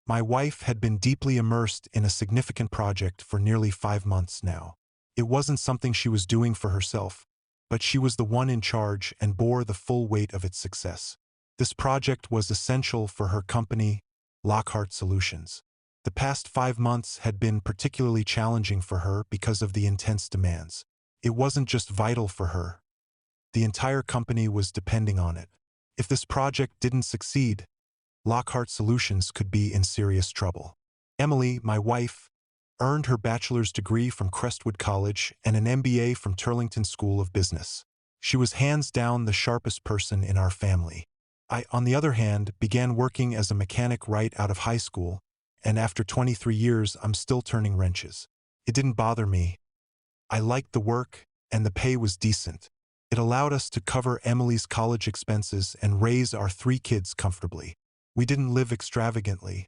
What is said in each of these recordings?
My wife had been deeply immersed in a significant project for nearly 5 months now. It wasn't something she was doing for herself, but she was the one in charge and bore the full weight of its success. This project was essential for her company, Lockhart Solutions. The past 5 months had been particularly challenging for her because of the intense demands. It wasn't just vital for her. The entire company was depending on it. If this project didn't succeed, Lockhart Solutions could be in serious trouble. Emily, my wife, earned her bachelor's degree from Crestwood College and an MBA from Turlington School of Business. She was hands down the sharpest person in our family. I, on the other hand, began working as a mechanic right out of high school, and after 23 years, I'm still turning wrenches. It didn't bother me. I liked the work, and the pay was decent. It allowed us to cover Emily's college expenses and raise our 3 kids comfortably. We didn't live extravagantly,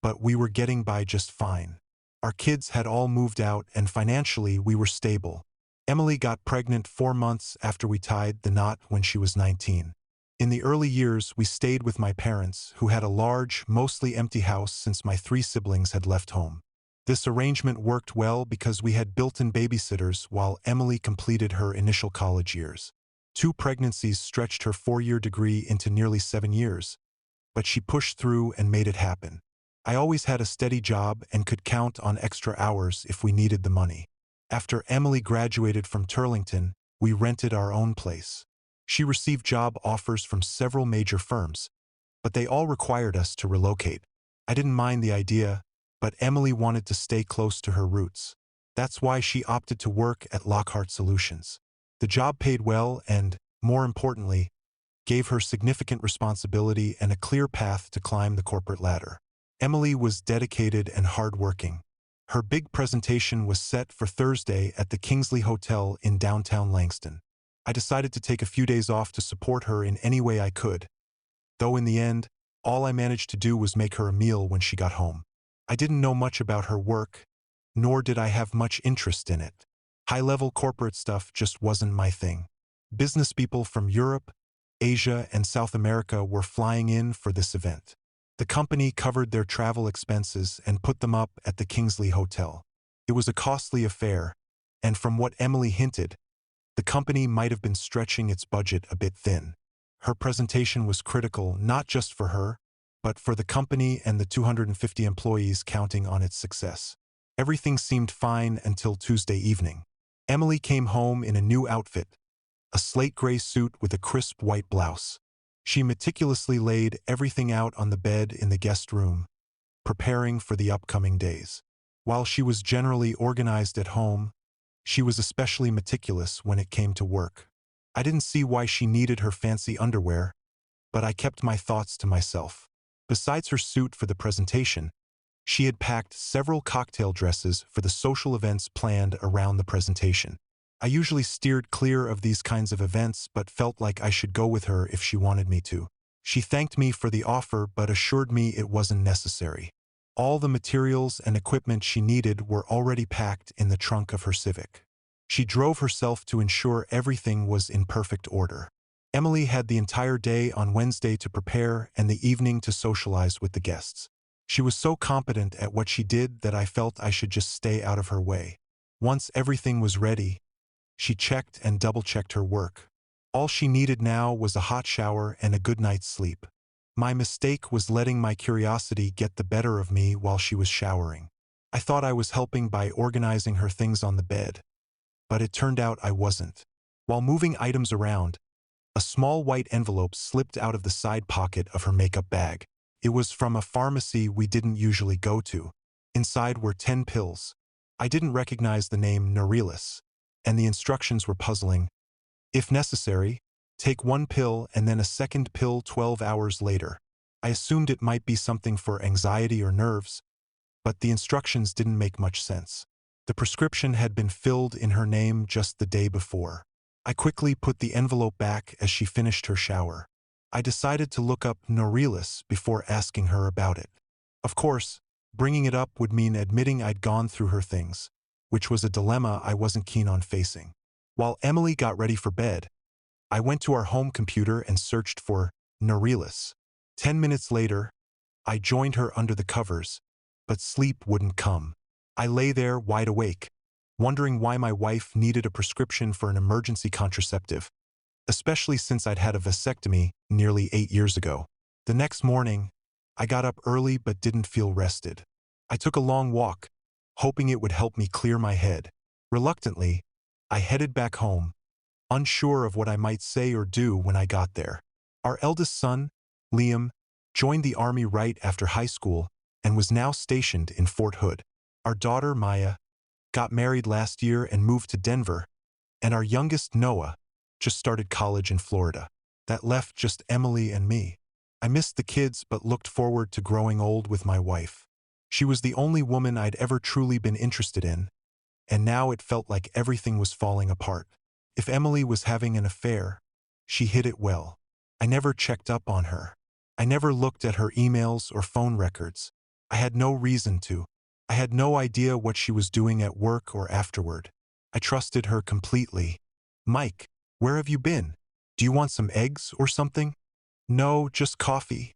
but we were getting by just fine. Our kids had all moved out, and financially we were stable. Emily got pregnant 4 months after we tied the knot when she was 19. In the early years, we stayed with my parents, who had a large, mostly empty house since my 3 siblings had left home. This arrangement worked well because we had built-in babysitters while Emily completed her initial college years. 2 pregnancies stretched her 4-year degree into nearly 7 years, but she pushed through and made it happen. I always had a steady job and could count on extra hours if we needed the money. After Emily graduated from Turlington, we rented our own place. She received job offers from several major firms, but they all required us to relocate. I didn't mind the idea, but Emily wanted to stay close to her roots. That's why she opted to work at Lockhart Solutions. The job paid well and, more importantly, gave her significant responsibility and a clear path to climb the corporate ladder. Emily was dedicated and hardworking. Her big presentation was set for Thursday at the Kingsley Hotel in downtown Langston. I decided to take a few days off to support her in any way I could, though in the end, all I managed to do was make her a meal when she got home. I didn't know much about her work, nor did I have much interest in it. High-level corporate stuff just wasn't my thing. Business people from Europe, Asia, and South America were flying in for this event. The company covered their travel expenses and put them up at the Kingsley Hotel. It was a costly affair, and from what Emily hinted, the company might have been stretching its budget a bit thin. Her presentation was critical not just for her, but for the company and the 250 employees counting on its success. Everything seemed fine until Tuesday evening. Emily came home in a new outfit, a slate gray suit with a crisp white blouse. She meticulously laid everything out on the bed in the guest room, preparing for the upcoming days. While she was generally organized at home, she was especially meticulous when it came to work. I didn't see why she needed her fancy underwear, but I kept my thoughts to myself. Besides her suit for the presentation, she had packed several cocktail dresses for the social events planned around the presentation. I usually steered clear of these kinds of events but felt like I should go with her if she wanted me to. She thanked me for the offer but assured me it wasn't necessary. All the materials and equipment she needed were already packed in the trunk of her Civic. She drove herself to ensure everything was in perfect order. Emily had the entire day on Wednesday to prepare and the evening to socialize with the guests. She was so competent at what she did that I felt I should just stay out of her way. Once everything was ready, she checked and double-checked her work. All she needed now was a hot shower and a good night's sleep. My mistake was letting my curiosity get the better of me while she was showering. I thought I was helping by organizing her things on the bed, but it turned out I wasn't. While moving items around, a small white envelope slipped out of the side pocket of her makeup bag. It was from a pharmacy we didn't usually go to. Inside were 10 pills. I didn't recognize the name Norelis, and the instructions were puzzling. If necessary, take 1 pill and then a second pill 12 hours later. I assumed it might be something for anxiety or nerves, but the instructions didn't make much sense. The prescription had been filled in her name just the day before. I quickly put the envelope back as she finished her shower. I decided to look up Norelis before asking her about it. Of course, bringing it up would mean admitting I'd gone through her things, which was a dilemma I wasn't keen on facing. While Emily got ready for bed, I went to our home computer and searched for Norelis. 10 minutes later, I joined her under the covers, but sleep wouldn't come. I lay there wide awake, wondering why my wife needed a prescription for an emergency contraceptive, especially since I'd had a vasectomy nearly 8 years ago. The next morning, I got up early but didn't feel rested. I took a long walk, hoping it would help me clear my head. Reluctantly, I headed back home, unsure of what I might say or do when I got there. Our eldest son, Liam, joined the Army right after high school and was now stationed in Fort Hood. Our daughter, Maya, got married last year and moved to Denver, and our youngest, Noah, just started college in Florida. That left just Emily and me. I missed the kids but looked forward to growing old with my wife. She was the only woman I'd ever truly been interested in, and now it felt like everything was falling apart. If Emily was having an affair, she hid it well. I never checked up on her. I never looked at her emails or phone records. I had no reason to. I had no idea what she was doing at work or afterward. I trusted her completely. "Mike, where have you been? Do you want some eggs or something?" "No, just coffee,"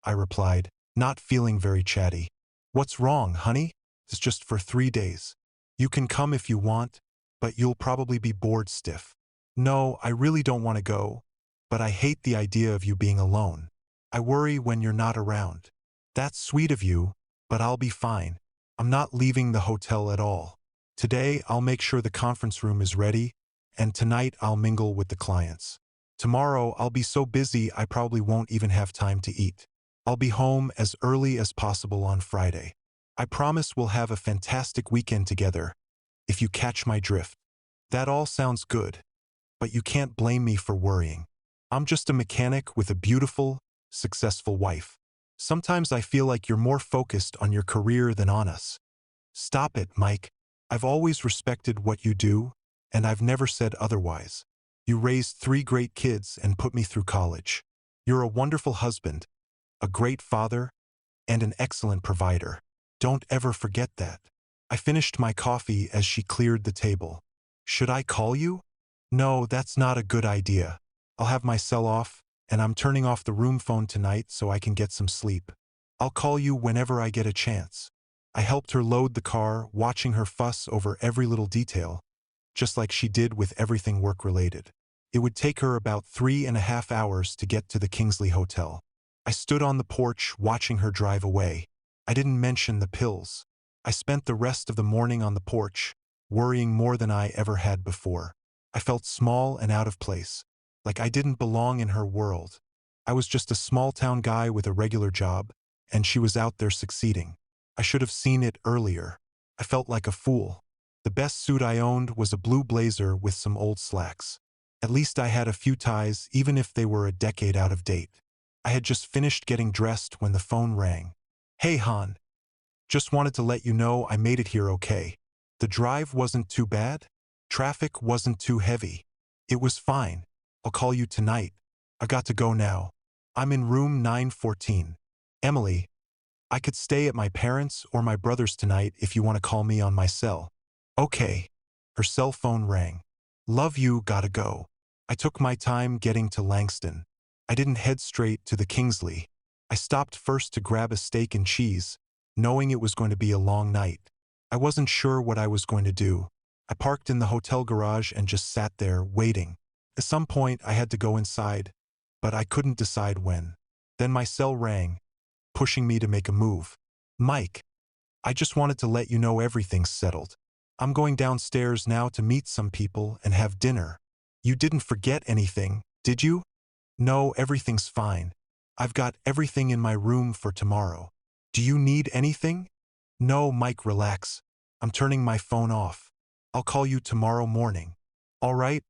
I replied, not feeling very chatty. "What's wrong, honey?" "It's just for 3 days. You can come if you want, but you'll probably be bored stiff." "No, I really don't want to go, but I hate the idea of you being alone. I worry when you're not around." "That's sweet of you, but I'll be fine. I'm not leaving the hotel at all. Today I'll make sure the conference room is ready, and tonight I'll mingle with the clients. Tomorrow I'll be so busy I probably won't even have time to eat. I'll be home as early as possible on Friday. I promise we'll have a fantastic weekend together, if you catch my drift." That all sounds good, but you can't blame me for worrying. I'm just a mechanic with a beautiful, successful wife. Sometimes I feel like you're more focused on your career than on us. Stop it, Mike. I've always respected what you do, and I've never said otherwise. You raised 3 great kids and put me through college. You're a wonderful husband, a great father, and an excellent provider. Don't ever forget that. I finished my coffee as she cleared the table. "Should I call you?" "No, that's not a good idea. I'll have my cell off, and I'm turning off the room phone tonight so I can get some sleep. I'll call you whenever I get a chance." I helped her load the car, watching her fuss over every little detail, just like she did with everything work-related. It would take her about 3.5 hours to get to the Kingsley Hotel. I stood on the porch watching her drive away. I didn't mention the pills. I spent the rest of the morning on the porch, worrying more than I ever had before. I felt small and out of place, like I didn't belong in her world. I was just a small-town guy with a regular job, and she was out there succeeding. I should have seen it earlier. I felt like a fool. The best suit I owned was a blue blazer with some old slacks. At least I had a few ties, even if they were a decade out of date. I had just finished getting dressed when the phone rang. "Hey, Han. Just wanted to let you know I made it here okay. The drive wasn't too bad. Traffic wasn't too heavy. It was fine. I'll call you tonight. I got to go now. I'm in room 914. Emily, I could stay at my parents' or my brother's tonight if you want to call me on my cell." "Okay." Her cell phone rang. "Love you, gotta go." I took my time getting to Langston. I didn't head straight to the Kingsley. I stopped first to grab a steak and cheese, knowing it was going to be a long night. I wasn't sure what I was going to do. I parked in the hotel garage and just sat there, waiting. At some point, I had to go inside, but I couldn't decide when. Then my cell rang, pushing me to make a move. "Mike, I just wanted to let you know everything's settled. I'm going downstairs now to meet some people and have dinner. You didn't forget anything, did you?" "No, everything's fine. I've got everything in my room for tomorrow. Do you need anything?" "No, Mike, relax. I'm turning my phone off. I'll call you tomorrow morning." "All right?"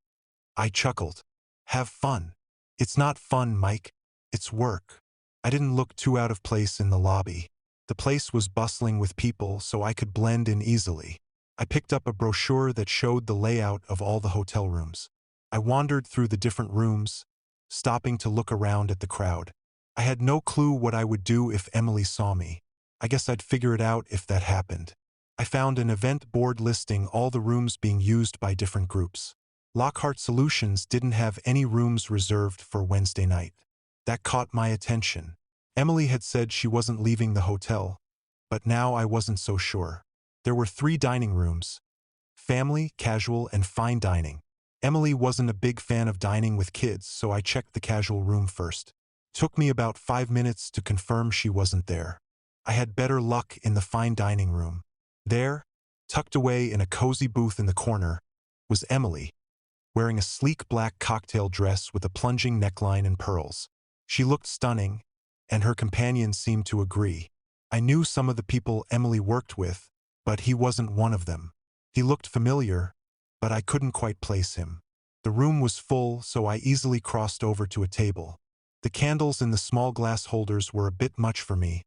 I chuckled. "Have fun." "It's not fun, Mike. It's work." I didn't look too out of place in the lobby. The place was bustling with people, so I could blend in easily. I picked up a brochure that showed the layout of all the hotel rooms. I wandered through the different rooms, stopping to look around at the crowd. I had no clue what I would do if Emily saw me. I guess I'd figure it out if that happened. I found an event board listing all the rooms being used by different groups. Lockhart Solutions didn't have any rooms reserved for Wednesday night. That caught my attention. Emily had said she wasn't leaving the hotel, but now I wasn't so sure. There were 3 dining rooms: family, casual, and fine dining. Emily wasn't a big fan of dining with kids, so I checked the casual room first. Took me about 5 minutes to confirm she wasn't there. I had better luck in the fine dining room. There, tucked away in a cozy booth in the corner, was Emily, wearing a sleek black cocktail dress with a plunging neckline and pearls. She looked stunning, and her companion seemed to agree. I knew some of the people Emily worked with, but he wasn't one of them. He looked familiar, but I couldn't quite place him. The room was full, so I easily crossed over to a table. The candles in the small glass holders were a bit much for me,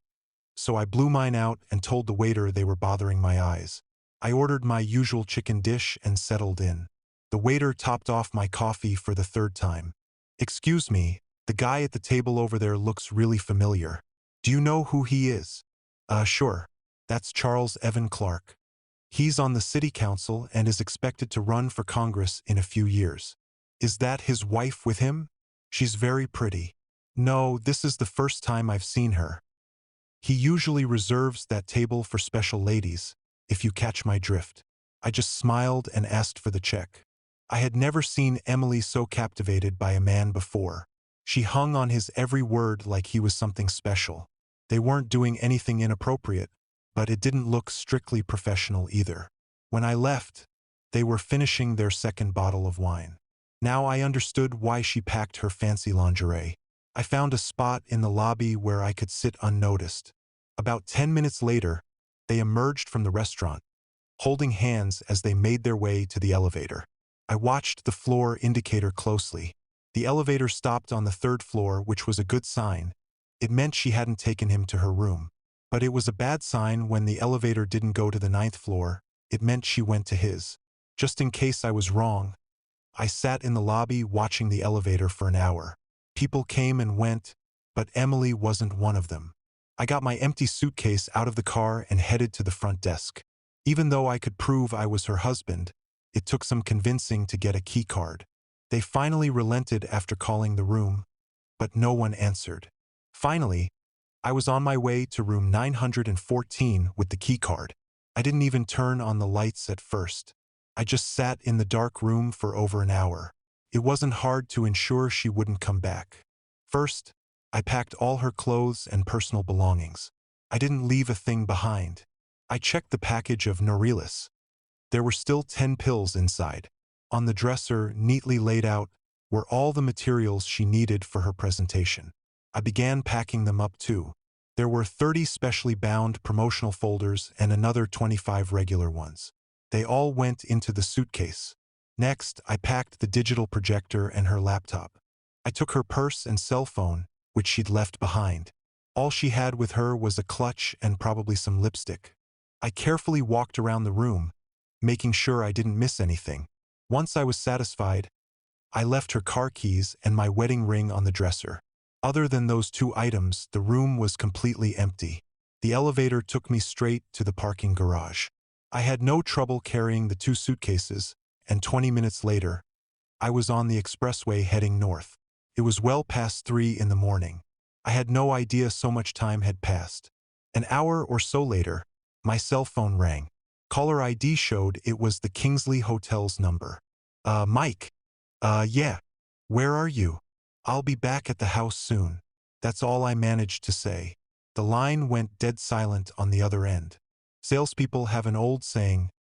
so I blew mine out and told the waiter they were bothering my eyes. I ordered my usual chicken dish and settled in. The waiter topped off my coffee for the 3rd time. "Excuse me, the guy at the table over there looks really familiar. Do you know who he is?" Sure. That's Charles Evan Clark. He's on the city council and is expected to run for Congress in a few years." "Is that his wife with him?" "She's very pretty." "No, this is the first time I've seen her. He usually reserves that table for special ladies, if you catch my drift." I just smiled and asked for the check. I had never seen Emily so captivated by a man before. She hung on his every word like he was something special. They weren't doing anything inappropriate, but it didn't look strictly professional either. When I left, they were finishing their 2nd bottle of wine. Now I understood why she packed her fancy lingerie. I found a spot in the lobby where I could sit unnoticed. About 10 minutes later, they emerged from the restaurant, holding hands as they made their way to the elevator. I watched the floor indicator closely. The elevator stopped on the 3rd floor, which was a good sign. It meant she hadn't taken him to her room. But it was a bad sign when the elevator didn't go to the 9th floor. It meant she went to his. Just in case I was wrong, I sat in the lobby watching the elevator for an hour. People came and went, but Emily wasn't one of them. I got my empty suitcase out of the car and headed to the front desk. Even though I could prove I was her husband, it took some convincing to get a key card. They finally relented after calling the room, but no one answered. Finally, I was on my way to room 914 with the key card. I didn't even turn on the lights at first. I just sat in the dark room for over an hour. It wasn't hard to ensure she wouldn't come back. First, I packed all her clothes and personal belongings. I didn't leave a thing behind. I checked the package of Norelis. There were still 10 pills inside. On the dresser, neatly laid out, were all the materials she needed for her presentation. I began packing them up too. There were 30 specially bound promotional folders and another 25 regular ones. They all went into the suitcase. Next, I packed the digital projector and her laptop. I took her purse and cell phone, which she'd left behind. All she had with her was a clutch and probably some lipstick. I carefully walked around the room, making sure I didn't miss anything. Once I was satisfied, I left her car keys and my wedding ring on the dresser. Other than those 2 items, the room was completely empty. The elevator took me straight to the parking garage. I had no trouble carrying the 2 suitcases, and 20 minutes later, I was on the expressway heading north. It was well past 3 in the morning. I had no idea so much time had passed. An hour or so later, my cell phone rang. Caller ID showed it was the Kingsley Hotel's number. Mike. Yeah. Where are you? I'll be back at the house soon." That's all I managed to say. The line went dead silent on the other end. Salespeople have an old saying,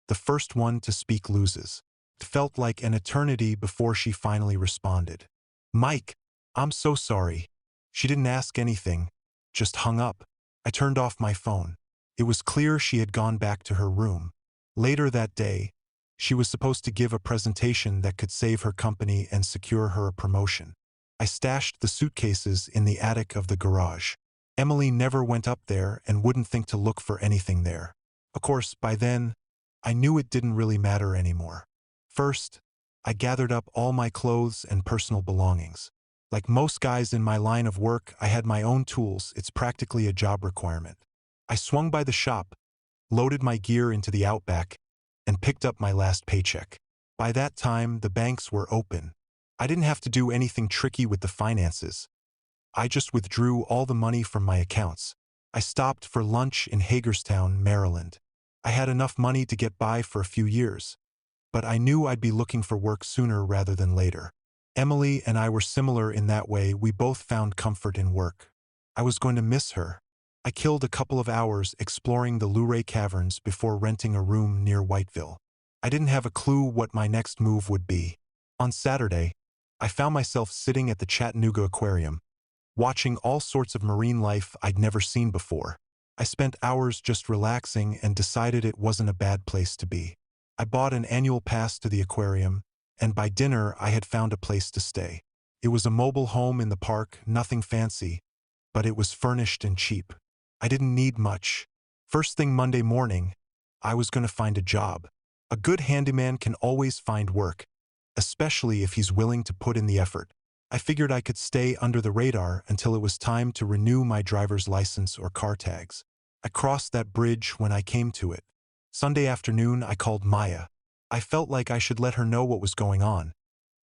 "The first one to speak loses." It felt like an eternity before she finally responded. "Mike, I'm so sorry." She didn't ask anything, just hung up. I turned off my phone. It was clear she had gone back to her room. Later that day, she was supposed to give a presentation that could save her company and secure her a promotion. I stashed the suitcases in the attic of the garage. Emily never went up there and wouldn't think to look for anything there. Of course, by then, I knew it didn't really matter anymore. First, I gathered up all my clothes and personal belongings. Like most guys in my line of work, I had my own tools. It's practically a job requirement. I swung by the shop, loaded my gear into the Outback, and picked up my last paycheck. By that time, the banks were open. I didn't have to do anything tricky with the finances. I just withdrew all the money from my accounts. I stopped for lunch in Hagerstown, Maryland. I had enough money to get by for a few years, but I knew I'd be looking for work sooner rather than later. Emily and I were similar in that way. We both found comfort in work. I was going to miss her. I killed a couple of hours exploring the Luray Caverns before renting a room near Whiteville. I didn't have a clue what my next move would be. On Saturday, I found myself sitting at the Chattanooga Aquarium, watching all sorts of marine life I'd never seen before. I spent hours just relaxing and decided it wasn't a bad place to be. I bought an annual pass to the aquarium, and by dinner I had found a place to stay. It was a mobile home in the park, nothing fancy, but it was furnished and cheap. I didn't need much. First thing Monday morning, I was going to find a job. A good handyman can always find work, especially if he's willing to put in the effort. I figured I could stay under the radar until it was time to renew my driver's license or car tags. I crossed that bridge when I came to it. Sunday afternoon, I called Maya. I felt like I should let her know what was going on,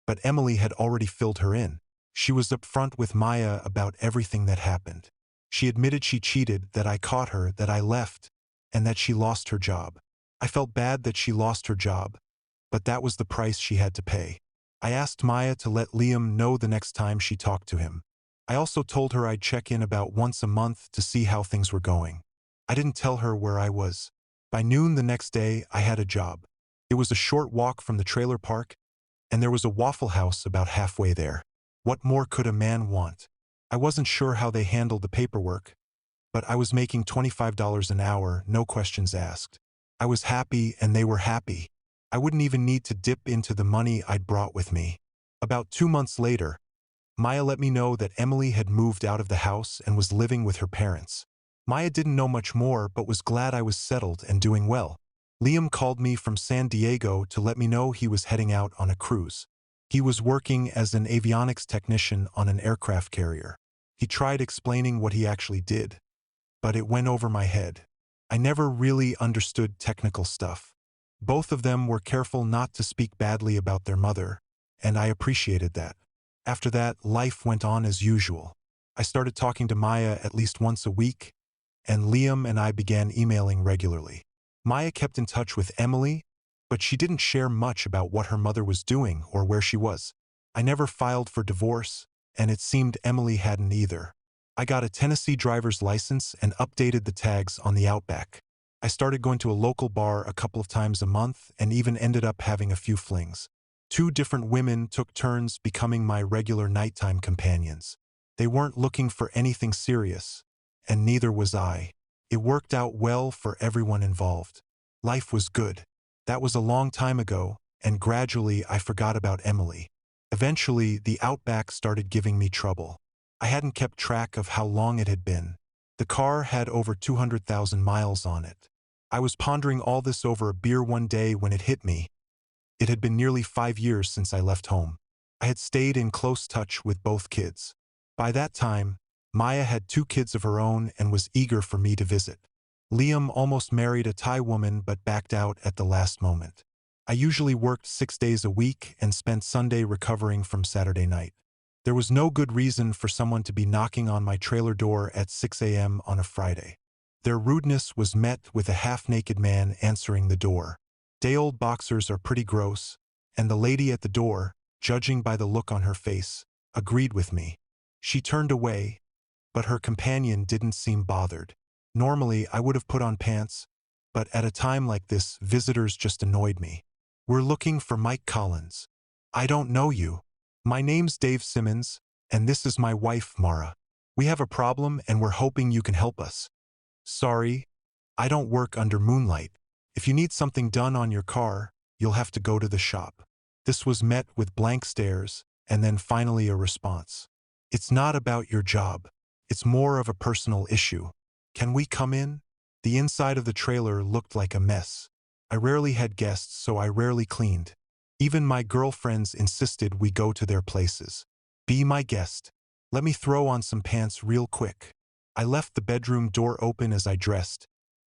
but Emily had already filled her in. She was upfront with Maya about everything that happened. She admitted she cheated, that I caught her, that I left, and that she lost her job. I felt bad that she lost her job, but that was the price she had to pay. I asked Maya to let Liam know the next time she talked to him. I also told her I'd check in about once a month to see how things were going. I didn't tell her where I was. By noon the next day, I had a job. It was a short walk from the trailer park, and there was a Waffle House about halfway there. What more could a man want? I wasn't sure how they handled the paperwork, but I was making $25 an hour, no questions asked. I was happy and they were happy. I wouldn't even need to dip into the money I'd brought with me. About 2 months later, Maya let me know that Emily had moved out of the house and was living with her parents. Maya didn't know much more but was glad I was settled and doing well. Liam called me from San Diego to let me know he was heading out on a cruise. He was working as an avionics technician on an aircraft carrier. He tried explaining what he actually did, but it went over my head. I never really understood technical stuff. Both of them were careful not to speak badly about their mother, and I appreciated that. After that, life went on as usual. I started talking to Maya at least once a week, and Liam and I began emailing regularly. Maya kept in touch with Emily, but she didn't share much about what her mother was doing or where she was. I never filed for divorce, and it seemed Emily hadn't either. I got a Tennessee driver's license and updated the tags on the Outback. I started going to a local bar a couple of times a month and even ended up having a few flings. 2 different women took turns becoming my regular nighttime companions. They weren't looking for anything serious, and neither was I. It worked out well for everyone involved. Life was good. That was a long time ago, and gradually I forgot about Emily. Eventually, the Outback started giving me trouble. I hadn't kept track of how long it had been. The car had over 200,000 miles on it. I was pondering all this over a beer one day when it hit me. It had been nearly 5 years since I left home. I had stayed in close touch with both kids. By that time, Maya had 2 kids of her own and was eager for me to visit. Liam almost married a Thai woman but backed out at the last moment. I usually worked 6 days a week and spent Sunday recovering from Saturday night. There was no good reason for someone to be knocking on my trailer door at 6 a.m. on a Friday. Their rudeness was met with a half-naked man answering the door. Day-old boxers are pretty gross, and the lady at the door, judging by the look on her face, agreed with me. She turned away, but her companion didn't seem bothered. Normally, I would have put on pants, but at a time like this, visitors just annoyed me. "We're looking for Mike Collins." "I don't know you." "My name's Dave Simmons, and this is my wife, Mara. We have a problem and we're hoping you can help us." "Sorry, I don't work under moonlight. If you need something done on your car, you'll have to go to the shop." This was met with blank stares, and then finally a response. "It's not about your job. It's more of a personal issue. Can we come in?" The inside of the trailer looked like a mess. I rarely had guests, so I rarely cleaned. Even my girlfriends insisted we go to their places. "Be my guest. Let me throw on some pants real quick." I left the bedroom door open as I dressed,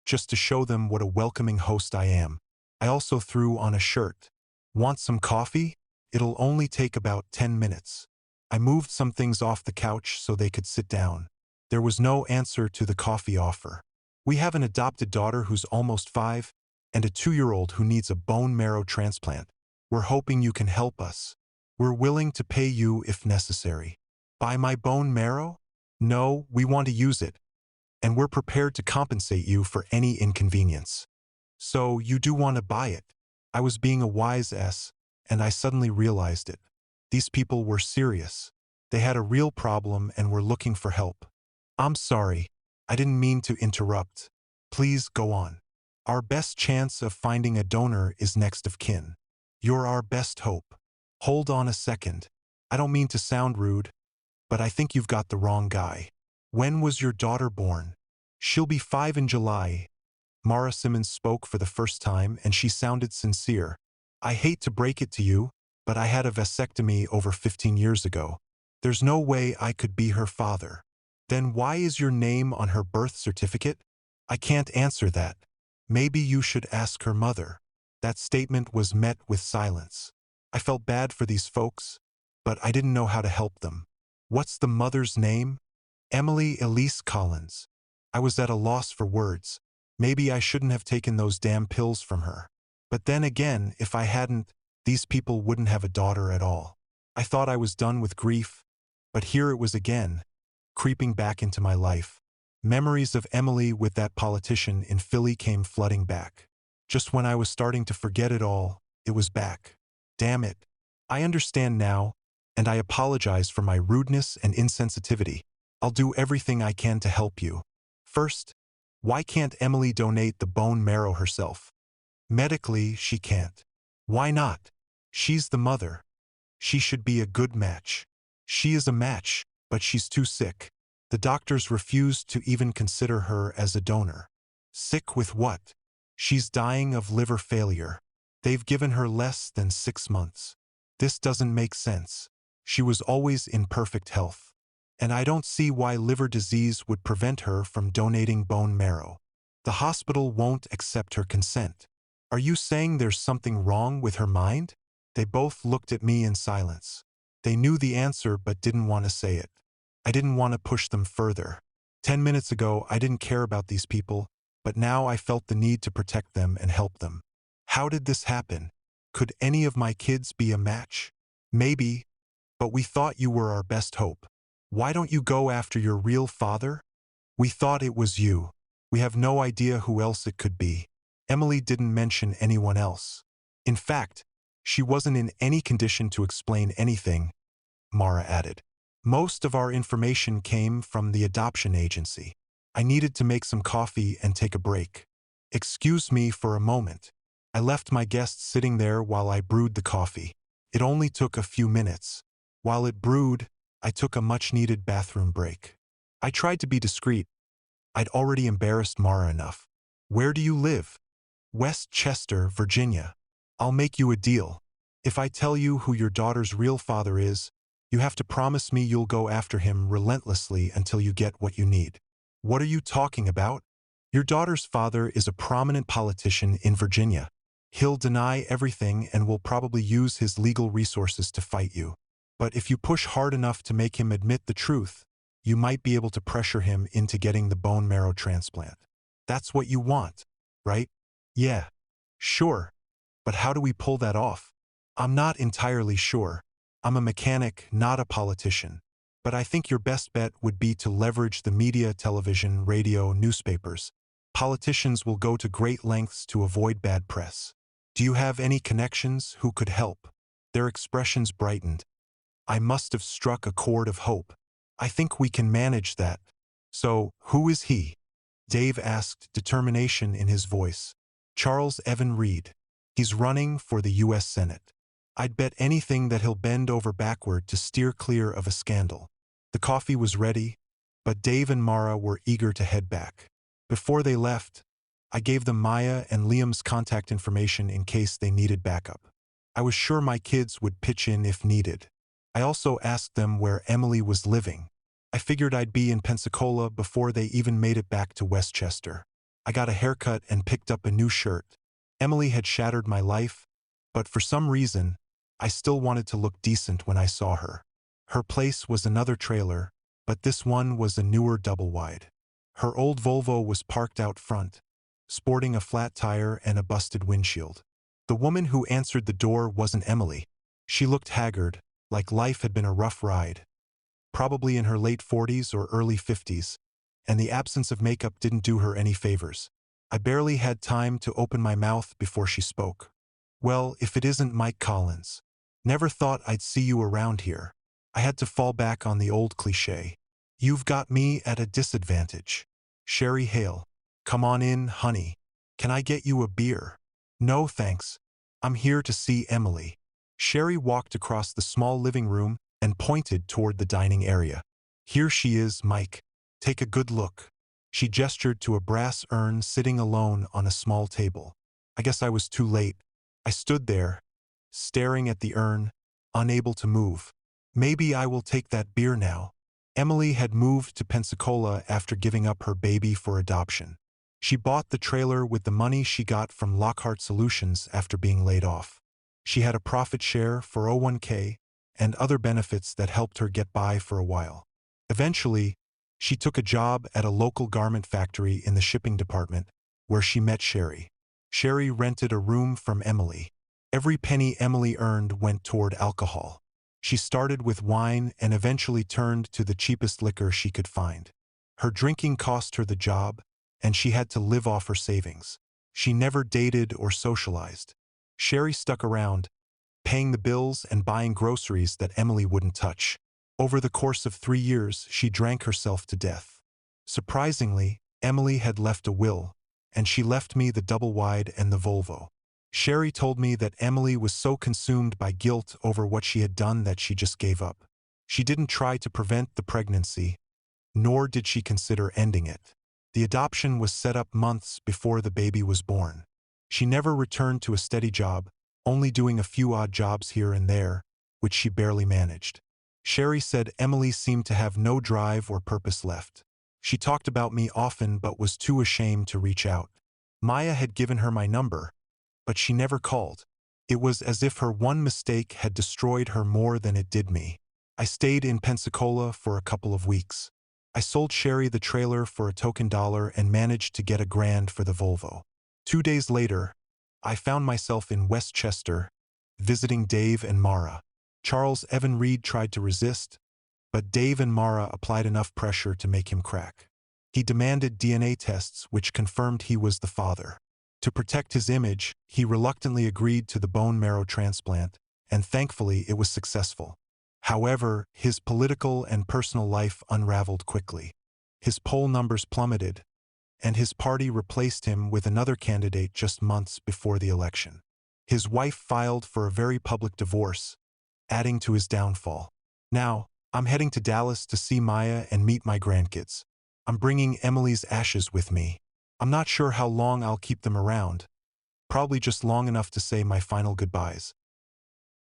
just to show them what a welcoming host I am. I also threw on a shirt. "Want some coffee? It'll only take about 10 minutes." I moved some things off the couch so they could sit down. There was no answer to the coffee offer. We have an adopted daughter who's almost 5, and a 2-year-old who needs a bone marrow transplant. We're hoping you can help us. We're willing to pay you if necessary. Buy my bone marrow? No, we want to use it. And we're prepared to compensate you for any inconvenience. So you do want to buy it. I was being a wise ass, and I suddenly realized it. These people were serious. They had a real problem and were looking for help. I'm sorry. I didn't mean to interrupt. Please go on. Our best chance of finding a donor is next of kin. You're our best hope. Hold on a second. I don't mean to sound rude, but I think you've got the wrong guy. When was your daughter born? She'll be 5 in July. Mara Simmons spoke for the first time, and she sounded sincere. I hate to break it to you, but I had a vasectomy over 15 years ago. There's no way I could be her father. Then why is your name on her birth certificate? I can't answer that. Maybe you should ask her mother. That statement was met with silence. I felt bad for these folks, but I didn't know how to help them. What's the mother's name? Emily Elise Collins. I was at a loss for words. Maybe I shouldn't have taken those damn pills from her. But then again, if I hadn't, these people wouldn't have a daughter at all. I thought I was done with grief, but here it was again, creeping back into my life. Memories of Emily with that politician in Philly came flooding back. Just when I was starting to forget it all, it was back. Damn it. I understand now, and I apologize for my rudeness and insensitivity. I'll do everything I can to help you. First, why can't Emily donate the bone marrow herself? Medically, she can't. Why not? She's the mother. She should be a good match. She is a match, but she's too sick. The doctors refused to even consider her as a donor. Sick with what? She's dying of liver failure. They've given her less than 6 months. This doesn't make sense. She was always in perfect health. And I don't see why liver disease would prevent her from donating bone marrow. The hospital won't accept her consent. Are you saying there's something wrong with her mind? They both looked at me in silence. They knew the answer but didn't want to say it. I didn't want to push them further. 10 minutes ago, I didn't care about these people, but now I felt the need to protect them and help them. How did this happen? Could any of my kids be a match? Maybe, but we thought you were our best hope. Why don't you go after your real father? We thought it was you. We have no idea who else it could be. Emily didn't mention anyone else. In fact, she wasn't in any condition to explain anything, Mara added. Most of our information came from the adoption agency. I needed to make some coffee and take a break. Excuse me for a moment. I left my guests sitting there while I brewed the coffee. It only took a few minutes. While it brewed, I took a much-needed bathroom break. I tried to be discreet. I'd already embarrassed Mara enough. Where do you live? West Chester, Virginia. I'll make you a deal. If I tell you who your daughter's real father is, you have to promise me you'll go after him relentlessly until you get what you need. What are you talking about? Your daughter's father is a prominent politician in Virginia. He'll deny everything and will probably use his legal resources to fight you. But if you push hard enough to make him admit the truth, you might be able to pressure him into getting the bone marrow transplant. That's what you want, right? Yeah, sure. But how do we pull that off? I'm not entirely sure. I'm a mechanic, not a politician. But I think your best bet would be to leverage the media, television, radio, newspapers. Politicians will go to great lengths to avoid bad press. Do you have any connections who could help? Their expressions brightened. I must have struck a chord of hope. I think we can manage that. So, who is he? Dave asked, determination in his voice. Charles Evan Reed. He's running for the U.S. Senate. I'd bet anything that he'll bend over backward to steer clear of a scandal. The coffee was ready, but Dave and Mara were eager to head back. Before they left, I gave them Maya and Liam's contact information in case they needed backup. I was sure my kids would pitch in if needed. I also asked them where Emily was living. I figured I'd be in Pensacola before they even made it back to Westchester. I got a haircut and picked up a new shirt. Emily had shattered my life, but for some reason, I still wanted to look decent when I saw her. Her place was another trailer, but this one was a newer double-wide. Her old Volvo was parked out front, sporting a flat tire and a busted windshield. The woman who answered the door wasn't Emily. She looked haggard, like life had been a rough ride. Probably in her late 40s or early 50s, and the absence of makeup didn't do her any favors. I barely had time to open my mouth before she spoke. "Well, if it isn't Mike Collins. Never thought I'd see you around here." I had to fall back on the old cliché. "You've got me at a disadvantage." "Sherry Hale. Come on in, honey. Can I get you a beer?" "No, thanks. I'm here to see Emily." Sherry walked across the small living room and pointed toward the dining area. "Here she is, Mike. Take a good look." She gestured to a brass urn sitting alone on a small table. I guess I was too late. I stood there, staring at the urn, unable to move. "Maybe I will take that beer now." Emily had moved to Pensacola after giving up her baby for adoption. She bought the trailer with the money she got from Lockhart Solutions after being laid off. She had a profit share, 401k, and other benefits that helped her get by for a while. Eventually, she took a job at a local garment factory in the shipping department, where she met Sherry. Sherry rented a room from Emily. Every penny Emily earned went toward alcohol. She started with wine and eventually turned to the cheapest liquor she could find. Her drinking cost her the job, and she had to live off her savings. She never dated or socialized. Sherry stuck around, paying the bills and buying groceries that Emily wouldn't touch. Over the course of 3 years, she drank herself to death. Surprisingly, Emily had left a will, and she left me the double-wide and the Volvo. Sherry told me that Emily was so consumed by guilt over what she had done that she just gave up. She didn't try to prevent the pregnancy, nor did she consider ending it. The adoption was set up months before the baby was born. She never returned to a steady job, only doing a few odd jobs here and there, which she barely managed. Sherry said Emily seemed to have no drive or purpose left. She talked about me often but was too ashamed to reach out. Maya had given her my number, but she never called. It was as if her one mistake had destroyed her more than it did me. I stayed in Pensacola for a couple of weeks. I sold Sherry the trailer for a token dollar and managed to get $1,000 for the Volvo. 2 days later, I found myself in Westchester, visiting Dave and Mara. Charles Evan Reed tried to resist, but Dave and Mara applied enough pressure to make him crack. He demanded DNA tests which confirmed he was the father. To protect his image, he reluctantly agreed to the bone marrow transplant, and thankfully it was successful. However, his political and personal life unraveled quickly. His poll numbers plummeted, and his party replaced him with another candidate just months before the election. His wife filed for a very public divorce, adding to his downfall. Now, I'm heading to Dallas to see Maya and meet my grandkids. I'm bringing Emily's ashes with me. I'm not sure how long I'll keep them around. Probably just long enough to say my final goodbyes.